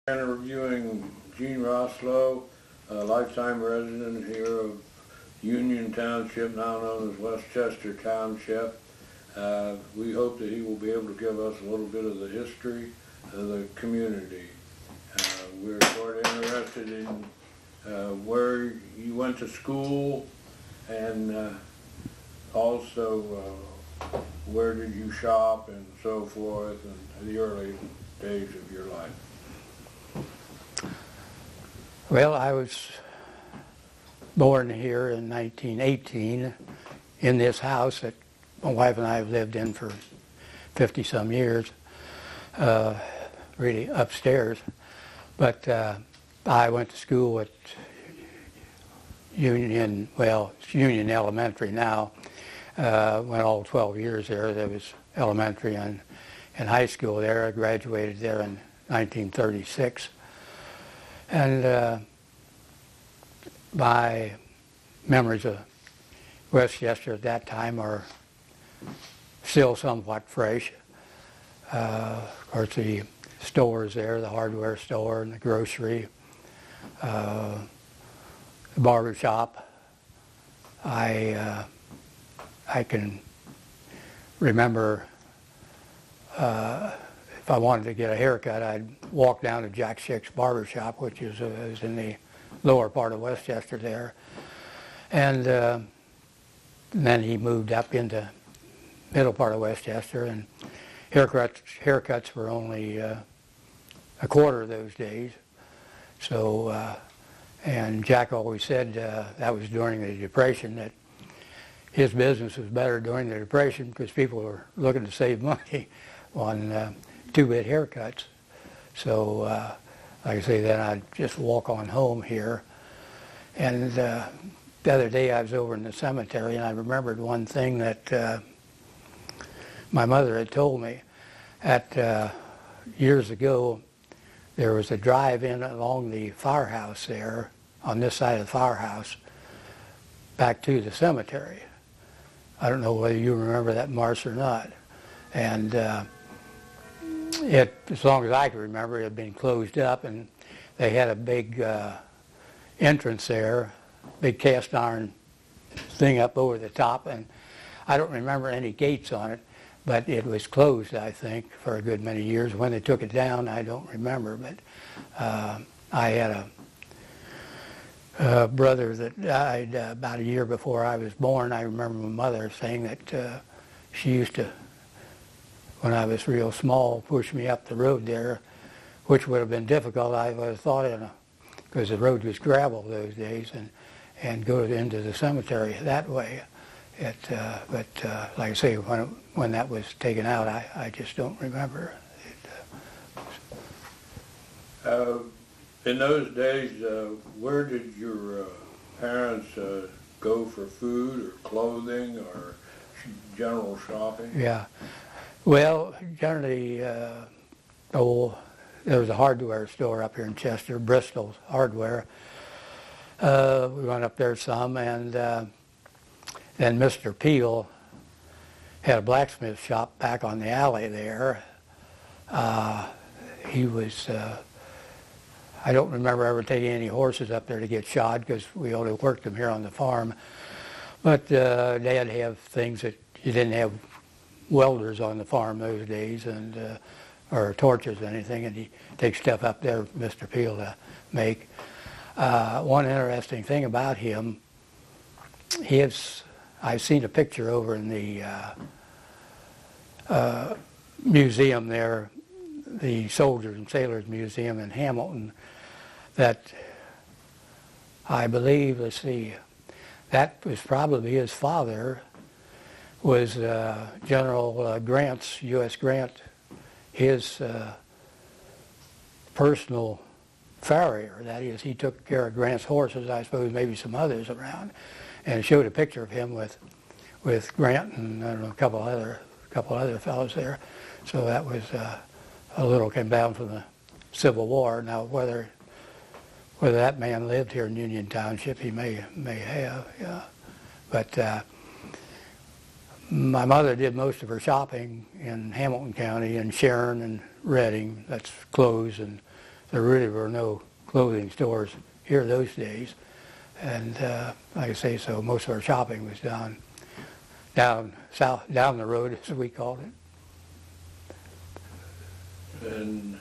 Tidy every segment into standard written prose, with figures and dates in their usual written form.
Interviewing Gene Rosselot, a lifetime resident here of Union Township, now known as Westchester Township. We hope that he will be able to give us a little bit of the history of the community. We're sort of interested in where you went to school and also where did you shop and so forth, and the early days of your life. Well, I was born here in 1918 in this house that my wife and I have lived in for 50-some years, really upstairs. But I went to school at Union, well, it's Union Elementary now. Went all 12 years there. There was elementary and high school there. I graduated there in 1936. And my memories of Westchester at that time are still somewhat fresh. Of course, the stores there, the hardware store and the grocery, the barber shop. I can remember if I wanted to get a haircut, I'd walk down to Jack Schick's barber shop, which is in the lower part of Westchester there. And then he moved up into middle part of Westchester, and haircuts were only a quarter those days. So, and Jack always said that was during the Depression, that his business was better during the Depression because people were looking to save money on two-bit haircuts. So, like I say, then I'd just walk on home here. And the other day I was over in the cemetery, and I remembered one thing that my mother had told me. Years ago, there was a drive-in along the firehouse there, on this side of the firehouse, back to the cemetery. I don't know whether you remember that, Marce, or not. And as long as I can remember, it had been closed up, and they had a big entrance there, big cast iron thing up over the top, and I don't remember any gates on it, but it was closed, I think, for a good many years. When they took it down, I don't remember, but I had a brother that died about a year before I was born. I remember my mother saying that she used to, when I was real small, push me up the road there, which would have been difficult, I would have thought, because the road was gravel those days, and go into the cemetery that way. But like I say, when that was taken out, I just don't remember. In those days, where did your parents go for food or clothing or general shopping? Yeah. Well, generally, there was a hardware store up here in Chester, Bristol's Hardware. We went up there some, and then Mr. Peel had a blacksmith shop back on the alley there. He was, I don't remember ever taking any horses up there to get shod because we only worked them here on the farm. But Dad have things that you didn't have welders on the farm those days, and or torches or anything, and he takes stuff up there, Mr. Peel, to make. One interesting thing about him, I've seen a picture over in the museum there, the Soldiers and Sailors Museum in Hamilton, that I believe, let's see, that was probably his father, was General Grant's, U.S. Grant, his personal farrier. That is, he took care of Grant's horses, I suppose maybe some others around, and showed a picture of him with Grant and I don't know, a couple other fellows there. So that was a little came down from the Civil War. Now whether that man lived here in Union Township, he may have, yeah. But my mother did most of her shopping in Hamilton County and Sharon and Reading. That's clothes and there really were no clothing stores here those days. And like I say, so most of our shopping was down the road, as we called it. In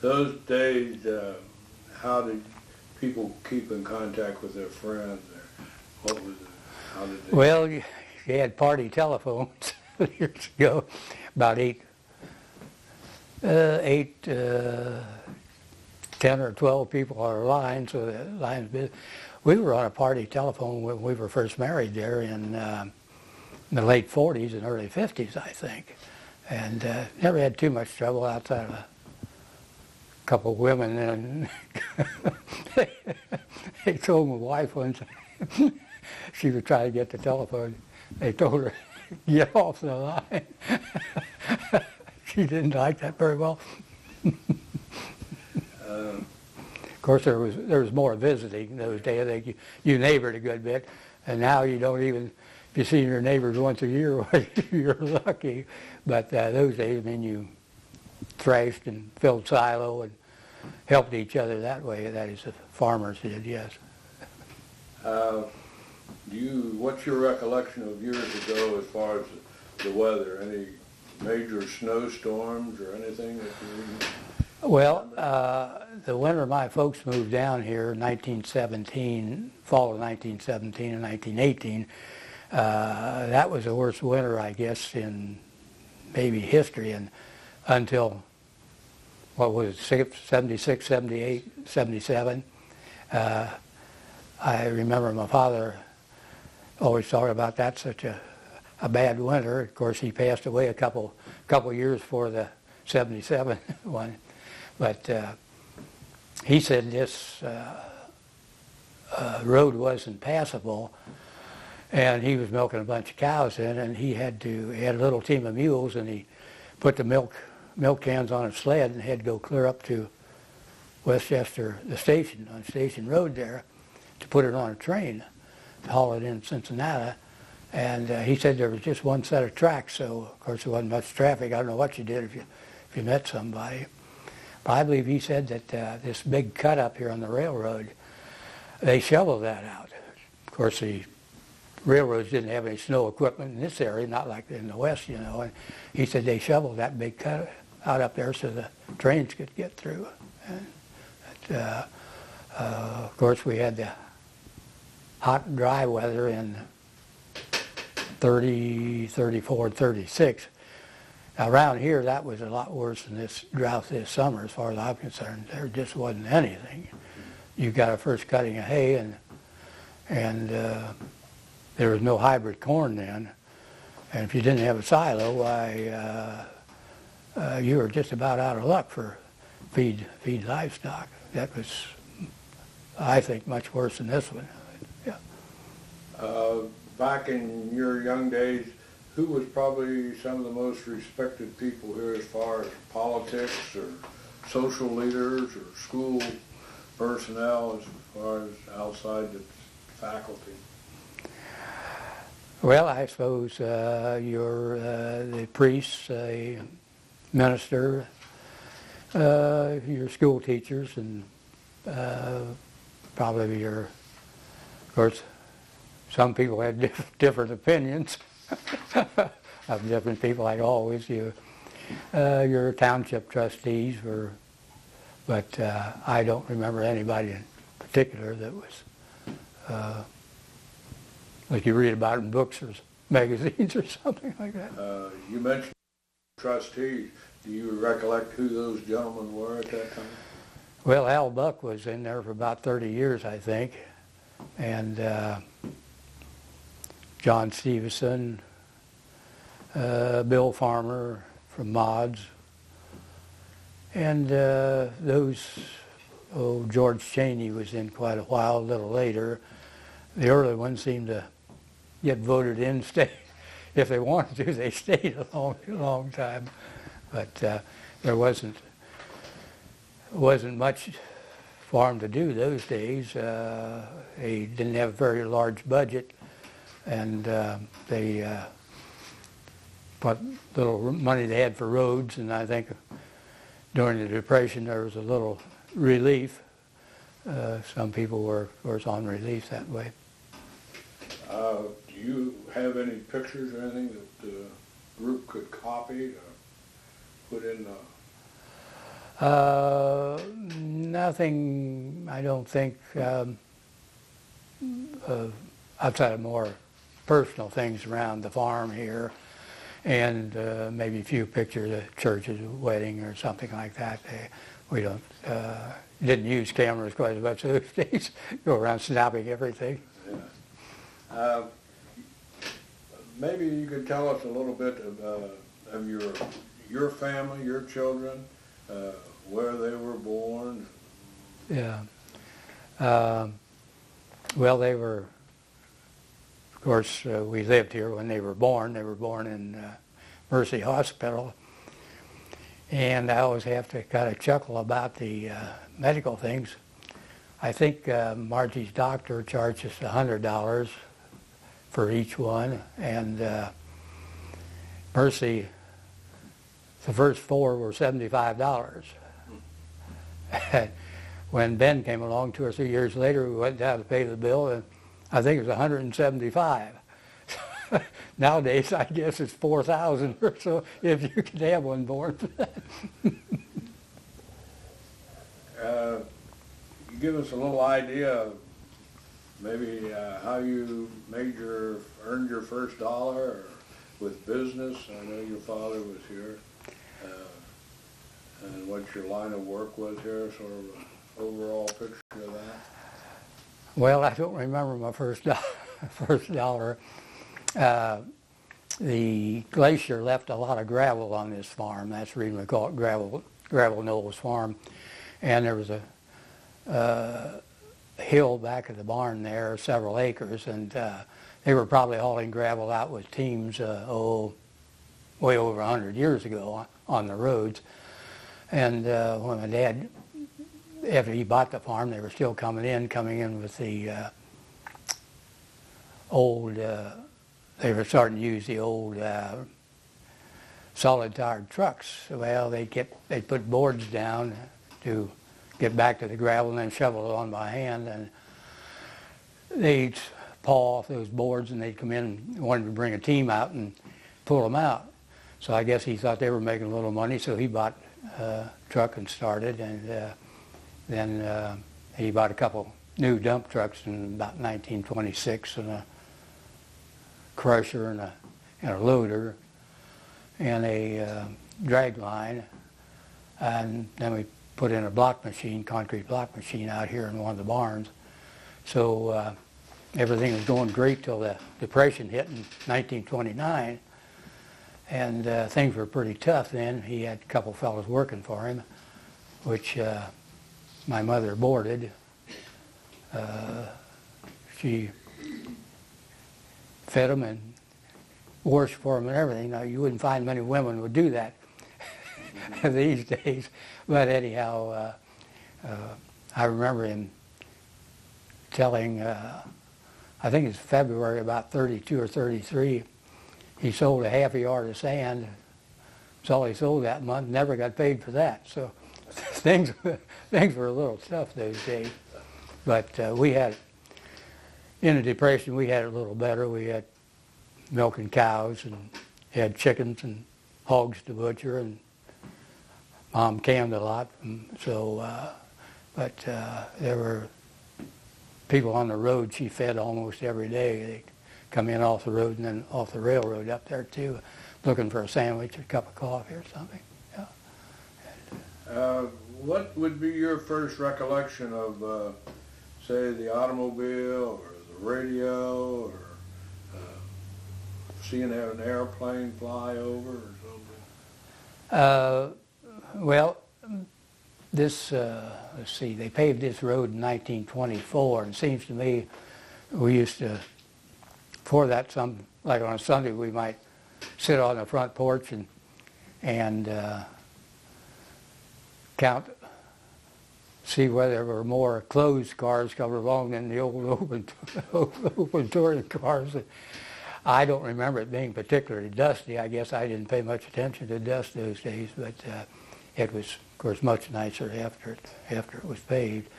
those days, how did people keep in contact with their friends? Or what was it? How did they? Well, you had party telephones years ago, about 10 or 12 people on a line, so the line's busy. We were on a party telephone when we were first married there in the late 40s and early 50s, I think. And never had too much trouble outside of a couple of women. And they told my wife once, she would try to get the telephone. They told her, get off the line. She didn't like that very well. Of course, there was more visiting in those days. I think you neighbored a good bit, and now you don't even. If you see your neighbors once a year, you're lucky. But those days, I mean, you thrashed and filled silo and helped each other that way. That is, the farmers did, yes. What's your recollection of years ago as far as the weather? Any major snowstorms or anything that you? Well, the winter my folks moved down here, 1917, fall of 1917 and 1918, that was the worst winter, I guess, in maybe history, and until, what was it, 76, 78, 77. I remember my father always talking about that, such a bad winter. Of course, he passed away a couple years before the 77 one. But he said this road wasn't passable, and he was milking a bunch of cows in, and he had a little team of mules, and he put the milk cans on a sled and had to go clear up to Westchester, the station, on Station Road there, to put it on a train to haul it in Cincinnati. And he said there was just one set of tracks, so of course there wasn't much traffic. I don't know what you did if you met somebody. But I believe he said that this big cut up here on the railroad, they shoveled that out. Of course, the railroads didn't have any snow equipment in this area, not like in the West, you know. And he said they shoveled that big cut out up there so the trains could get through. And, of course, we had the hot and dry weather in 30, 34, 36. Around here, that was a lot worse than this drought this summer, as far as I'm concerned. There just wasn't anything. You got a first cutting of hay, and there was no hybrid corn then. And if you didn't have a silo, why, you were just about out of luck for feed livestock. That was, I think, much worse than this one. Yeah. Back in your young days, who was probably some of the most respected people here as far as politics or social leaders or school personnel as far as outside the faculty? Well, I suppose the priests, minister, your school teachers, and probably of course, some people had different opinions of different people, like always. Your township trustees were, but I don't remember anybody in particular that was like you read about in books or magazines or something like that. You mentioned trustees. Do you recollect who those gentlemen were at that time? Well, Al Buck was in there for about 30 years, I think, and John Stevenson, Bill Farmer from Mods, and George Cheney was in quite a while, a little later. The early ones seemed to get voted in, stay. If they wanted to, they stayed a long time. But there wasn't much for them to do those days. They didn't have a very large budget, and they what little money they had for roads, and I think during the Depression there was a little relief. Some people were, of course, on relief that way. Do you have any pictures or anything that the group could copy to put in the... Nothing, I don't think, outside of more personal things around the farm here, and maybe a few pictures of churches, a wedding or something like that. We don't, didn't use cameras quite as much those days. Go around snapping everything. Yeah. Maybe you could tell us a little bit of your family, your children, where they were born. Yeah. Well, they were, of course, we lived here when they were born. They were born in Mercy Hospital. And I always have to kind of chuckle about the medical things. I think Margie's doctor charged us $100 for each one, and Mercy, the first 4 were $75. And when Ben came along 2 or 3 years later, we went down to pay the bill, and I think it was $175. Nowadays, I guess it's $4,000 or so if you can have one born for that. You give us a little idea of maybe how you earned your first dollar or with business. I know your father was here. And what your line of work was here, sort of an overall picture of that. Well, I don't remember my first dollar. The glacier left a lot of gravel on this farm. That's the reason we call it Gravel Knolls Farm. And there was a hill back of the barn there, several acres, and they were probably hauling gravel out with teams, way over 100 years ago on the roads. And when my dad, after he bought the farm, they were still coming in with the old, they were starting to use the old solid-tired trucks. Well, they'd put boards down to get back to the gravel and then shovel it on by hand, and they'd paw off those boards and they'd come in and wanted to bring a team out and pull them out. So I guess he thought they were making a little money, so he bought a truck and started, and then he bought a couple new dump trucks in about 1926, and a crusher and a loader and a drag line, and then we put in a block machine, concrete block machine out here in one of the barns. So everything was going great till the Depression hit in 1929, and things were pretty tough then. He had a couple fellows working for him, which my mother boarded. She fed them and washed for them and everything. Now, you wouldn't find many women would do that these days. But anyhow, I remember him telling, I think it's February, about 32 or 33, he sold a half a yard of sand. That's all he sold that month, never got paid for that. So things were a little tough those days. But we had, in the Depression, we had it a little better. We had milking cows and had chickens and hogs to butcher, and Mom canned a lot. But there were people on the road she fed almost every day. They'd come in off the road and then off the railroad up there too, looking for a sandwich or a cup of coffee or something. Yeah. What would be your first recollection of, say, the automobile or the radio, or seeing an airplane fly over or something? Well, this, let's see, they paved this road in 1924, and it seems to me we used to, before that, like on a Sunday, we might sit on the front porch and count, see whether there were more closed cars coming along than the old open touring cars. I don't remember it being particularly dusty. I guess I didn't pay much attention to dust those days, but it was Of course, much nicer after it was paved.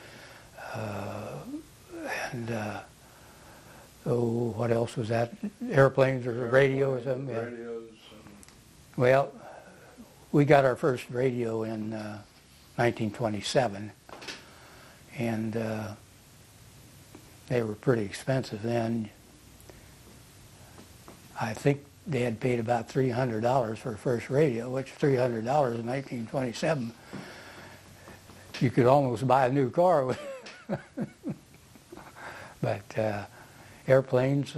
Oh, what else was that? Airplanes or radio or something? Yeah. Radios. Well, we got our first radio in 1927, and they were pretty expensive then. I think they had paid about $300 for a first radio, which $300 in 1927, you could almost buy a new car with. But airplanes,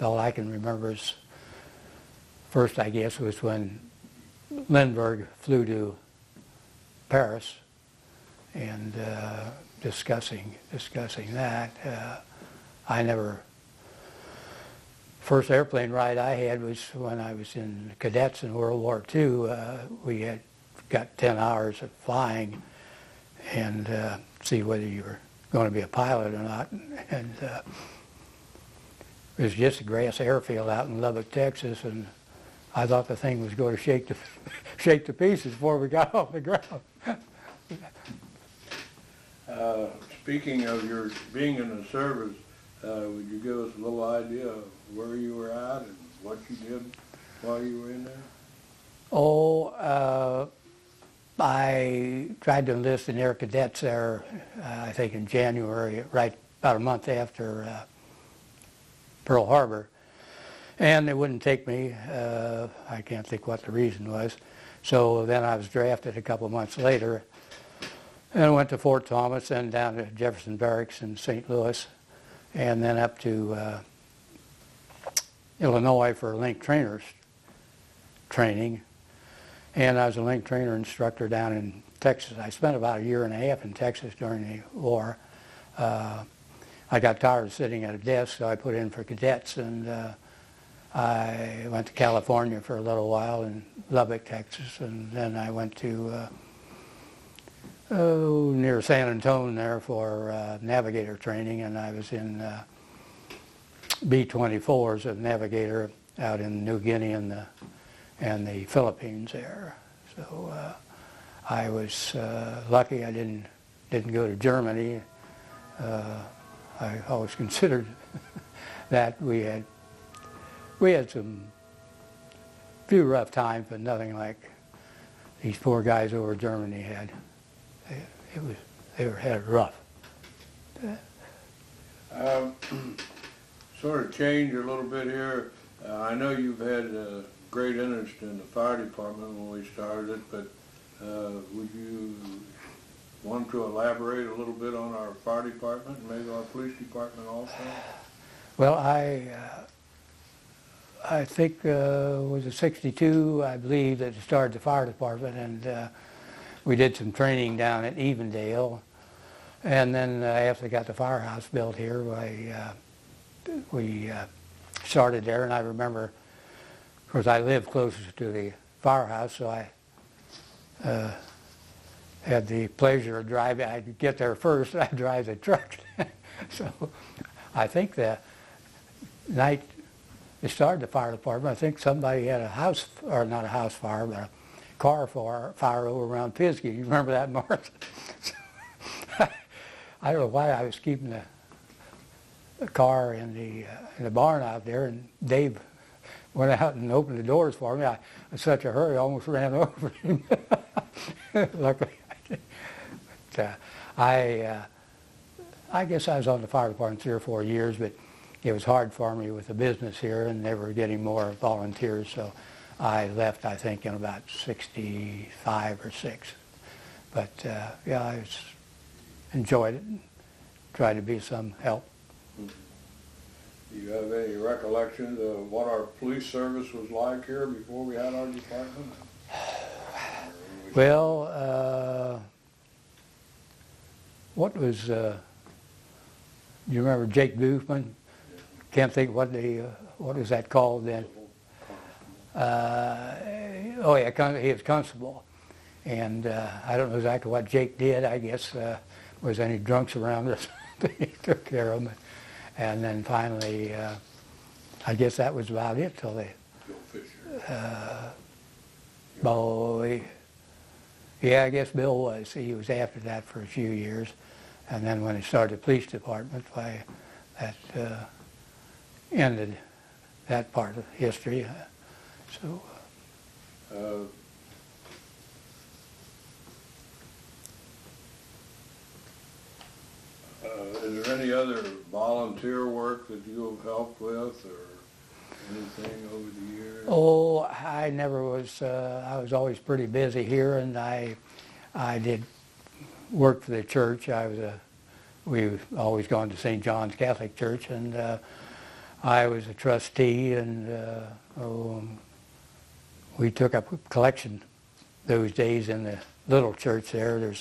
all I can remember is first, I guess, was when Lindbergh flew to Paris and discussing that. First airplane ride I had was when I was in cadets in World War II. We had got 10 hours of flying and see whether you were going to be a pilot or not. And it was just a grass airfield out in Lubbock, Texas, and I thought the thing was going to shake to pieces before we got off the ground. Speaking of your being in the service, would you give us a little idea of where you were at and what you did while you were in there? Oh, I tried to enlist in Air Cadets there, I think in January, right about a month after Pearl Harbor. And they wouldn't take me. I can't think what the reason was. So then I was drafted a couple of months later. And I went to Fort Thomas, and down to Jefferson Barracks in St. Louis, and then up to Illinois for link trainers training. And I was a link trainer instructor down in Texas. I spent about a year and a half in Texas during the war. I got tired of sitting at a desk, so I put in for cadets, and I went to California for a little while in Lubbock, Texas, and then I went to near San Antonio there for navigator training, and I was in B-24 as a navigator out in New Guinea and the Philippines there. So I was lucky I didn't go to Germany. I always considered that we had some few rough times, but nothing like these poor guys over Germany had. They had it rough. Sort of change a little bit here. I know you've had great interest in the fire department when we started it, but would you want to elaborate a little bit on our fire department and maybe our police department also? Well, I think was it 62, I believe, that started the fire department, and we did some training down at Evendale. And then after they got the firehouse built here, we started there. And I remember, of course, I lived closest to the firehouse, so I had the pleasure of driving. I'd get there first, and I'd drive the truck. So I think the night they started the fire department, I think somebody had a house, or not a house fire, but a car fire over around Pisgah. You remember that, Martha? I don't know why I was keeping the car in the barn out there, and Dave went out and opened the doors for me. I was in such a hurry, I almost ran over him. Luckily I did. But, I guess I was on the fire department 3 or 4 years, but it was hard for me with the business here, and they were getting more volunteers, so I left, I think, in about 65 or 6. But yeah, I enjoyed it and tried to be some help. Do you have any recollections of what our police service was like here before we had our department? Well, what was, do you remember Jake Doofman? Can't think what was that called then? Oh yeah, he was constable. And I don't know exactly what Jake did. I guess was any drunks around us. He took care of them. And then finally, I guess that was about it till they, Yeah, I guess Bill was. He was after that for a few years. And then when he started the police department, that ended that part of history. So. Is there any other volunteer work that you have helped with, or anything over the years? Oh, I never was. I was always pretty busy here, and I did work for the church. We've always gone to St. John's Catholic Church, and I was a trustee, and we took up collection those days in the little church there.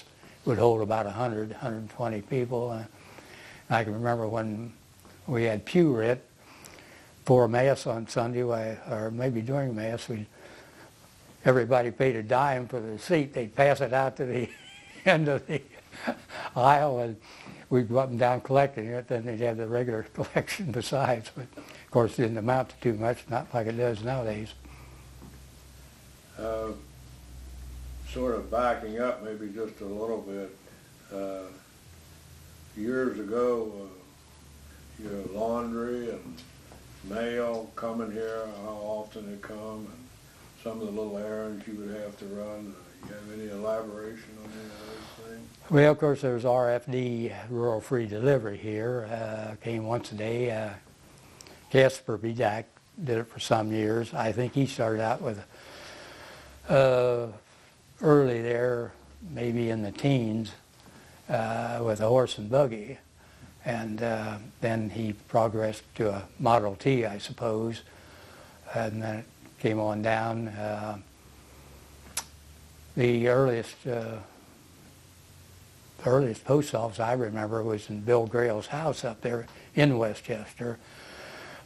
Would hold about 120 people. I can remember when we had pew writ for Mass on Sunday, or maybe during Mass, everybody paid a dime for the seat. They'd pass it out to the end of the aisle, and we'd go up and down collecting it. Then they'd have the regular collection besides, but of course it didn't amount to too much, not like it does nowadays. Sort of backing up maybe just a little bit, years ago, your laundry and mail coming here, how often it come, and some of the little errands you would have to run. You have any elaboration on any of those things? Well, of course, there's RFD, Rural Free Delivery here. Came once a day. Casper Bedacht did it for some years. I think he started out with early there, maybe in the teens, with a horse and buggy. And then he progressed to a Model T, I suppose, and then it came on down. The earliest post office I remember was in Bill Grail's house up there in Westchester.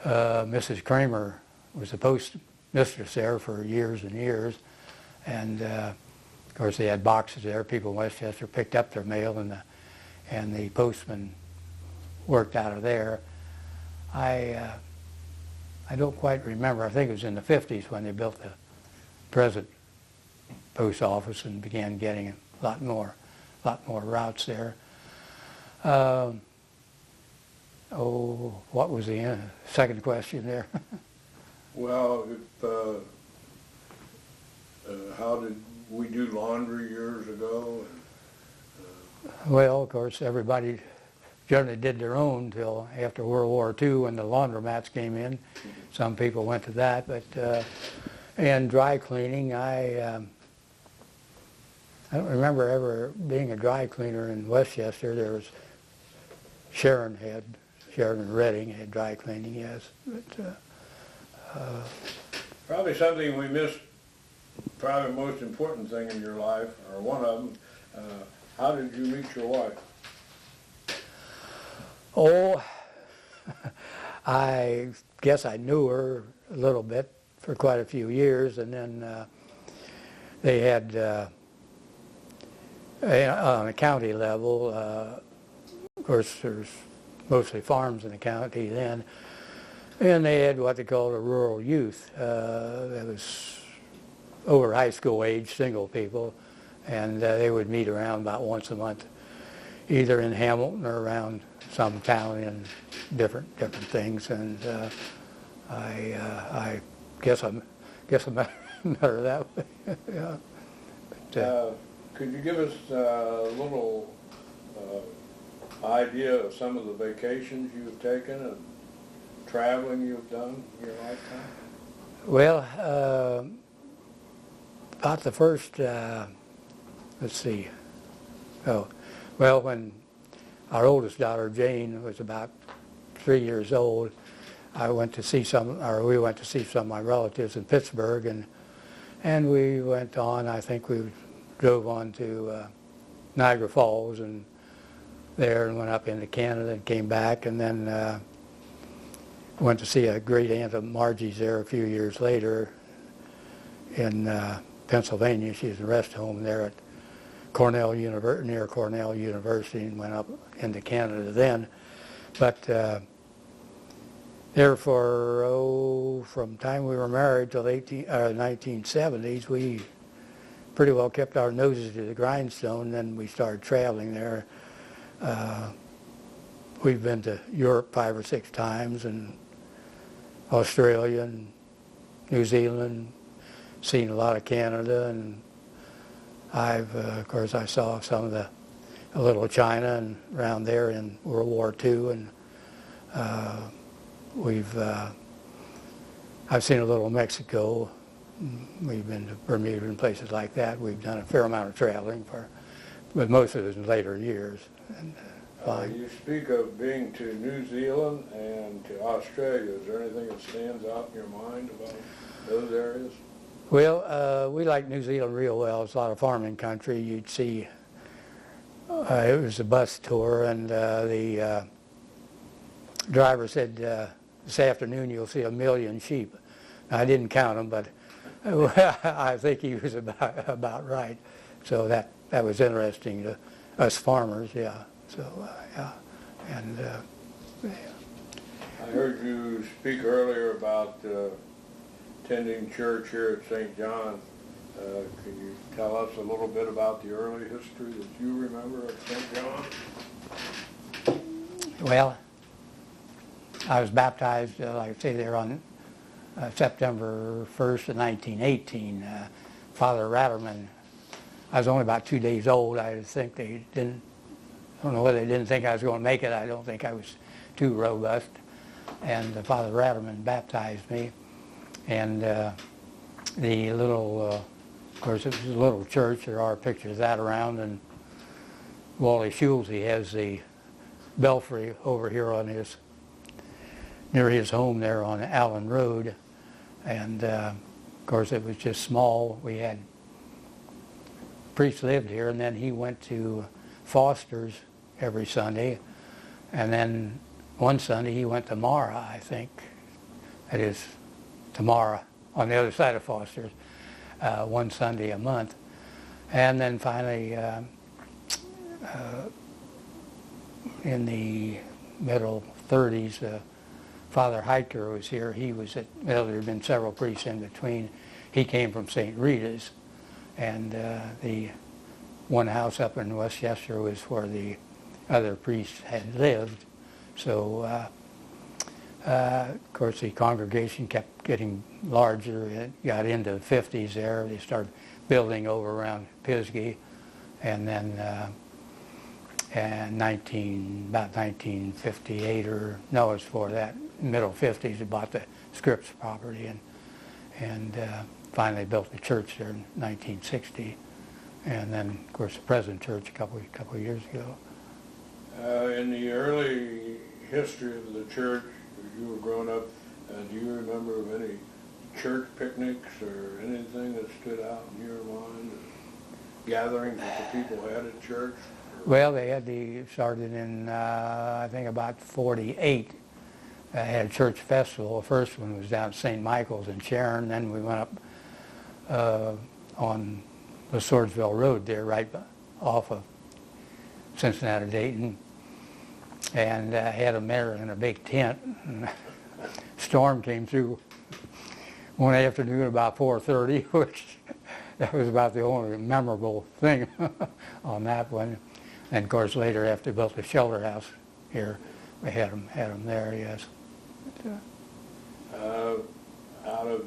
Mrs. Kramer was the postmistress there for years and years, and of course they had boxes there. People in Westchester picked up their mail, and the postman worked out of there. I don't quite remember. I think it was in the 50s when they built the present post office and began getting a lot more routes there. What was the second question there? Well, how did we do laundry years ago? Well, of course, everybody generally did their own till after World War II when the laundromats came in. Some people went to that, but and dry cleaning, I don't remember ever being a dry cleaner in Westchester. There was Sharon and Redding had dry cleaning, yes. But probably something we missed, probably the most important thing in your life, or one of them. How did you meet your wife? Oh, I guess I knew her a little bit for quite a few years, and then they had, on a county level, of course there's mostly farms in the county then, and they had what they called a rural youth. That was over high school age, single people, and they would meet around about once a month, either in Hamilton or around some town in different things, and I guess I met her that way. Yeah. But, could you give us a little idea of some of the vacations you've taken and traveling you've done in your lifetime? Well, about the first, let's see. Oh, well, when our oldest daughter Jane was about 3 years old, we went to see some of my relatives in Pittsburgh, and we went on. I think we drove on to Niagara Falls and there, and went up into Canada and came back, and then went to see a great aunt of Margie's there a few years later in Pennsylvania. She was in a rest home there at near Cornell University, and went up into Canada then. But there for from time we were married till 1970s, we pretty well kept our noses to the grindstone. Then we started traveling there. We've been to Europe 5 or 6 times, and Australia and New Zealand, seen a lot of Canada, and of course, I saw some of a little China and around there in World War II, and I've seen a little Mexico. We've been to Bermuda and places like that. We've done a fair amount of traveling but most of it in later years. And, you speak of being to New Zealand and to Australia. Is there anything that stands out in your mind about those areas? Well, we like New Zealand real well. It's a lot of farming country. You'd see, it was a bus tour, and the driver said, this afternoon you'll see 1 million sheep. Now, I didn't count them, but I think he was about right. So that was interesting to us farmers, yeah. So, yeah. And I heard you speak earlier about attending church here at St. John. Can you tell us a little bit about the early history that you remember of St. John? Well, I was baptized, like I say, there on September 1st of 1918. Father Ratterman, I was only about 2 days old. I think they didn't, I don't know whether they didn't think I was going to make it. I don't think I was too robust. And Father Ratterman baptized me. And the little, of course, it was a little church. There are pictures of that around. And Wally Schulze has the belfry over here on near his home there on Allen Road. And of course, it was just small. We had priest lived here, and then he went to Foster's every Sunday. And then one Sunday he went to Mara, I think. That is, to Mara, on the other side of Foster's, one Sunday a month. And then finally, in the middle 30s, Father Heitker was here. He was well, there had been several priests in between. He came from St. Rita's, and the one house up in Westchester was where the other priests had lived. So, of course, the congregation kept getting larger. It got into the 50s there. They started building over around Pisgah, and then about 1958, or no, it was before that, middle 50s, they bought the Scripps property, and finally built the church there in 1960, and then, of course, the present church a couple of years ago. In the early history of the church, as you were growing up, do you remember of any church picnics or anything that stood out in your mind? Gatherings that the people had at church? Well, they started in, I think, about 48. They had a church festival. The first one was down at St. Michael's in Sharon. Then we went up on the Swordsville Road there, right off of Cincinnati Dayton, and had them there in a big tent. And storm came through one afternoon about 4:30, which that was about the only memorable thing on that one. And of course, later after they built the shelter house here, we had them there. Yes. Out of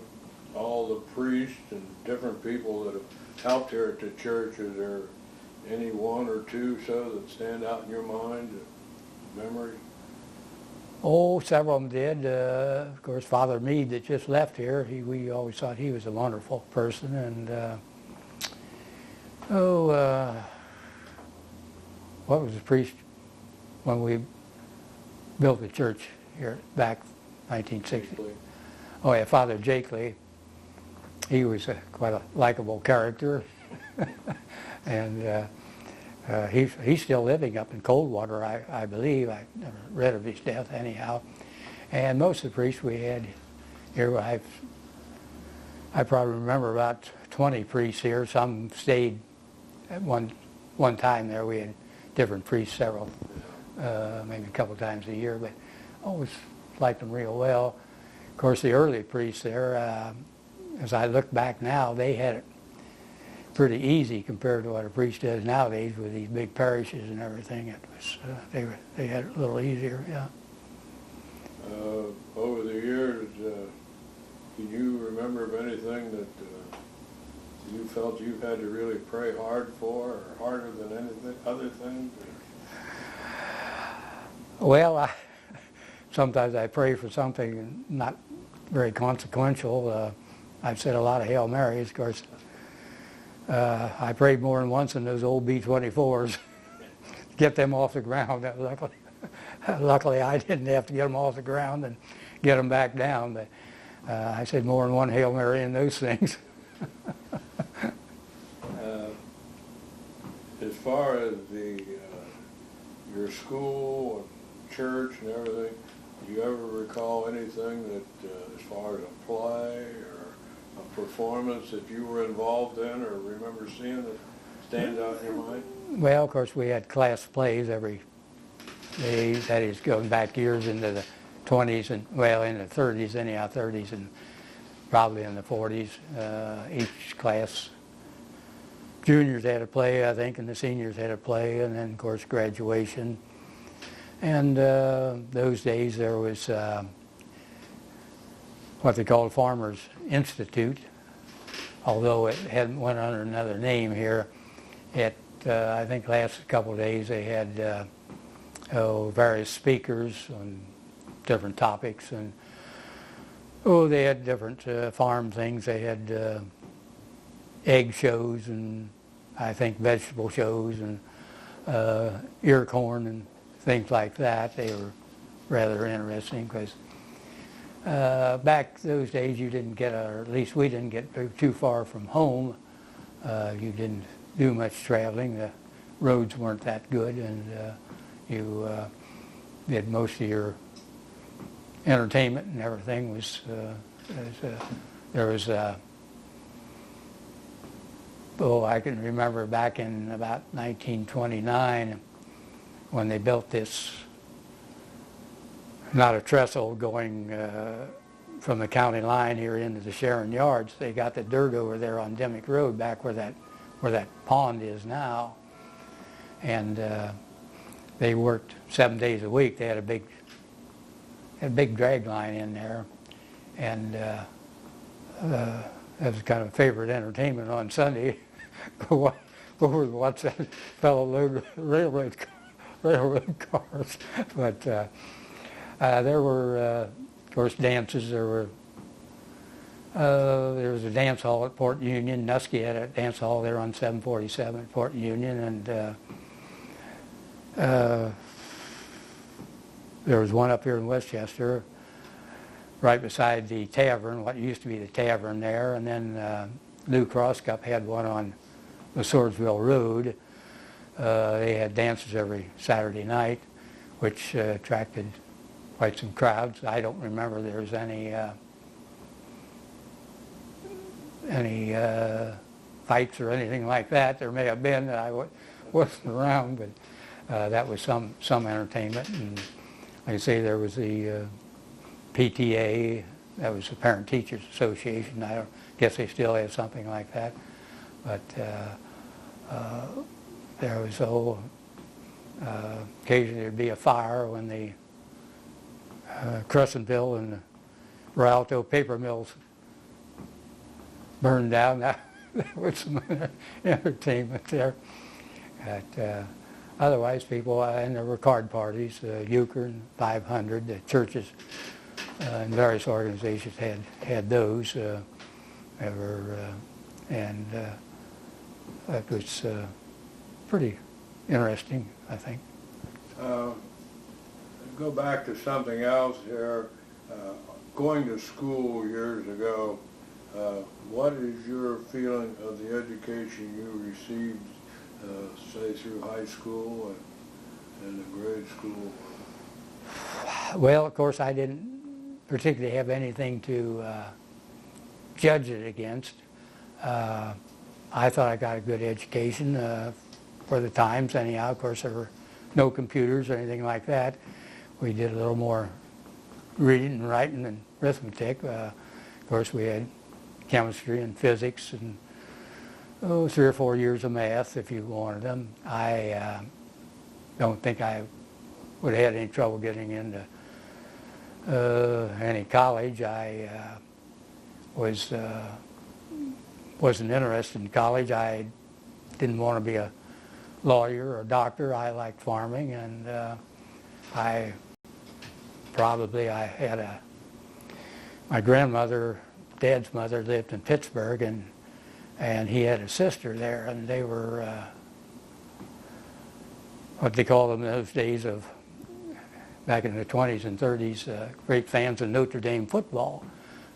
all the priests and different people that have helped here at the church, is there any one or two so that stand out in your mind, memories? Oh, several of them did. Of course, Father Meade that just left here, we always thought he was a wonderful person. And what was the priest when we built the church here back 1960? Basically. Oh yeah, Father Jakely. He was quite a likable character, and he's still living up in Coldwater, I believe. I never read of his death anyhow. And most of the priests we had here, I probably remember about 20 priests here. Some stayed at one time there. We had different priests several, maybe a couple times a year, but always liked them real well. Of course, the early priests there, as I look back now, they had pretty easy compared to what a priest does nowadays with these big parishes and everything. It was they had it a little easier, yeah. Over the years, can you remember of anything that you felt you had to really pray hard for, or harder than anything other things? Well, sometimes I pray for something not very consequential. I've said a lot of Hail Marys, of course. I prayed more than once in those old B-24s to get them off the ground. Luckily, I didn't have to get them off the ground and get them back down. But I said more than one Hail Mary in those things. As far as your school and church and everything, do you ever recall anything that, as far as a play or a performance that you were involved in or remember seeing that stands out in your mind? Well, of course, we had class plays every day. That is going back years into the 20s and, well, in the 30s anyhow, 30s and probably in the 40s. Each class, juniors had a play, I think, and the seniors had a play, and then, of course, graduation. And those days there was what they called Farmers Institute, although it hadn't went under another name here. It, I think, lasted a couple of days. They had various speakers on different topics, and they had different farm things. They had egg shows and I think vegetable shows and ear corn and things like that. They were rather interesting because back those days you didn't get, or at least we didn't get too far from home. You didn't do much traveling. The roads weren't that good, and you did most of your entertainment and everything was, there was I can remember back in about 1929 when they built this, not a trestle going from the county line here into the Sharon Yards. They got the dirt over there on Dimmick Road, back where that pond is now, and they worked 7 days a week. They had a big drag line in there, and that was kind of a favorite entertainment on Sunday. Watch that fellow load railroad cars. But there were, of course, dances. There was a dance hall at Port Union. Nusky had a dance hall there on 747 at Port Union, and there was one up here in Westchester, right beside the tavern, what used to be the tavern there, and then Lou Crosscup had one on the Swordsville Road. They had dances every Saturday night, which attracted quite some crowds. I don't remember there was any fights or anything like that. There may have been, I wasn't around, but that was some entertainment. And like I say, there was the PTA, that was the Parent Teachers Association. I guess they still have something like that. But there was occasionally there'd be a fire when the Crescentville and the Rialto paper mills burned down. That was some entertainment there. But otherwise, people, and there were card parties, Euchre and 500, the churches and various organizations had those. And that was pretty interesting, I think. Go back to something else here. Going to school years ago, what is your feeling of the education you received, say through high school and the grade school? Well, of course, I didn't particularly have anything to judge it against. I thought I got a good education for the times anyhow. Of course, there were no computers or anything like that. We did a little more reading and writing and arithmetic. Of course, we had chemistry and physics and 3 or 4 years of math if you wanted them. I don't think I would have had any trouble getting into any college. I wasn't interested in college. I didn't want to be a lawyer or a doctor. I liked farming, and I had my grandmother, Dad's mother, lived in Pittsburgh, and he had a sister there, and they were what they called them in those days of back in the 20s and 30s, great fans of Notre Dame football.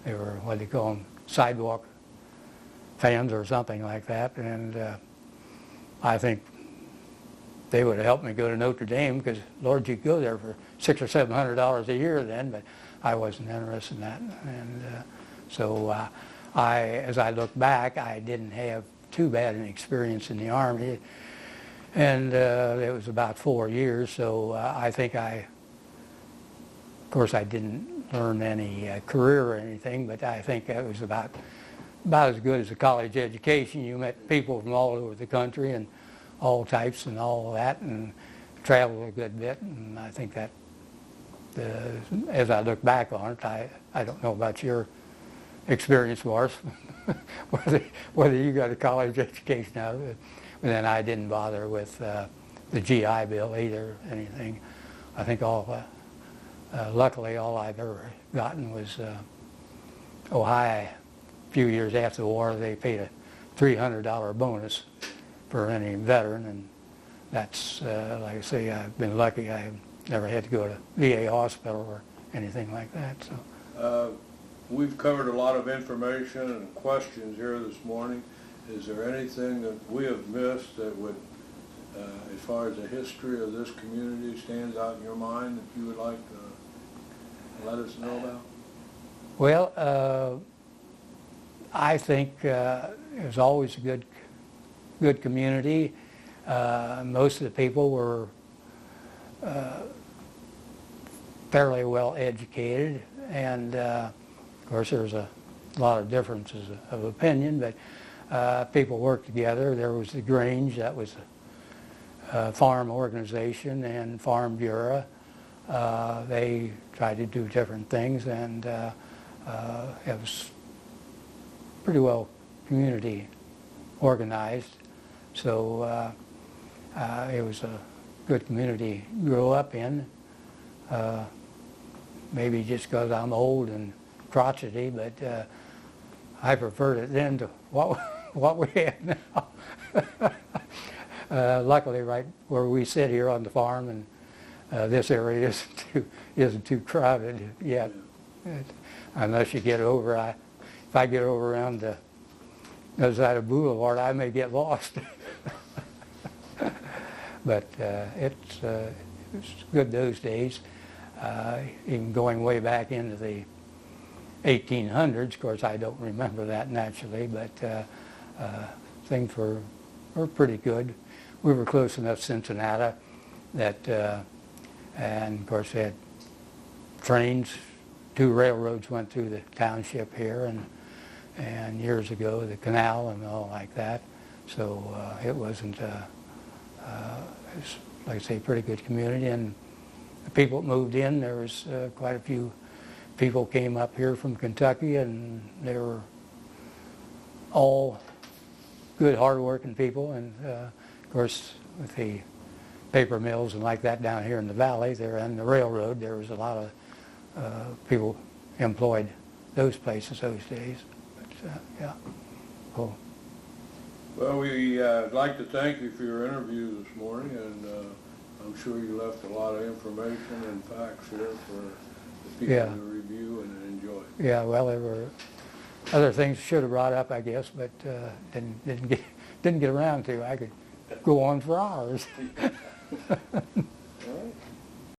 They were what they call them, sidewalk fans or something like that, and I think they would have helped me go to Notre Dame because, Lord, you could go there for $600 or $700 a year then, but I wasn't interested in that, and so as I look back, I didn't have too bad an experience in the Army, and it was about 4 years, so I think of course I didn't learn any career or anything, but I think it was about as good as a college education. You met people from all over the country and all types and all of that, and traveled a good bit, and I think that as I look back on it, I don't know about your experience, Morris, whether you got a college education out of it. But then I didn't bother with the GI Bill either, anything. I think luckily all I've ever gotten was Ohio. A few years after the war, they paid a $300 bonus for any veteran, and that's, like I say, I've been lucky. I've never had to go to VA hospital or anything like that. So. We've covered a lot of information and questions here this morning. Is there anything that we have missed that would, as far as the history of this community, stands out in your mind that you would like to let us know about? Well, I think it was always a good community. Most of the people were fairly well educated, and of course there's a lot of differences of opinion, but people worked together. There was the Grange, that was a farm organization, and Farm Bureau. They tried to do different things, and it was pretty well community organized. So it was a good community to grow up in. Maybe just because I'm old and crotchety, but I preferred it then to what we have now. Luckily, right where we sit here on the farm, and this area isn't too crowded yet. Unless you get over, if I get over around the other side of Boulevard, I may get lost. But it's good those days. Even going way back into the 1800s, of course I don't remember that naturally, but things were pretty good. We were close enough to Cincinnati that, and of course they had trains. 2 railroads went through the township here, and years ago the canal and all like that. So it wasn't, it was, like I say, a pretty good community. And the people that moved in, there was quite a few people came up here from Kentucky, and they were all good, hard-working people. And of course, with the paper mills and like that down here in the valley, there and the railroad, there was a lot of people employed those places those days. But yeah, cool. Well, we'd like to thank you for your interview this morning, and I'm sure you left a lot of information and facts here for the people to review and enjoy. Yeah, well, there were other things should have brought up, I guess, but didn't get around to. I could go on for hours.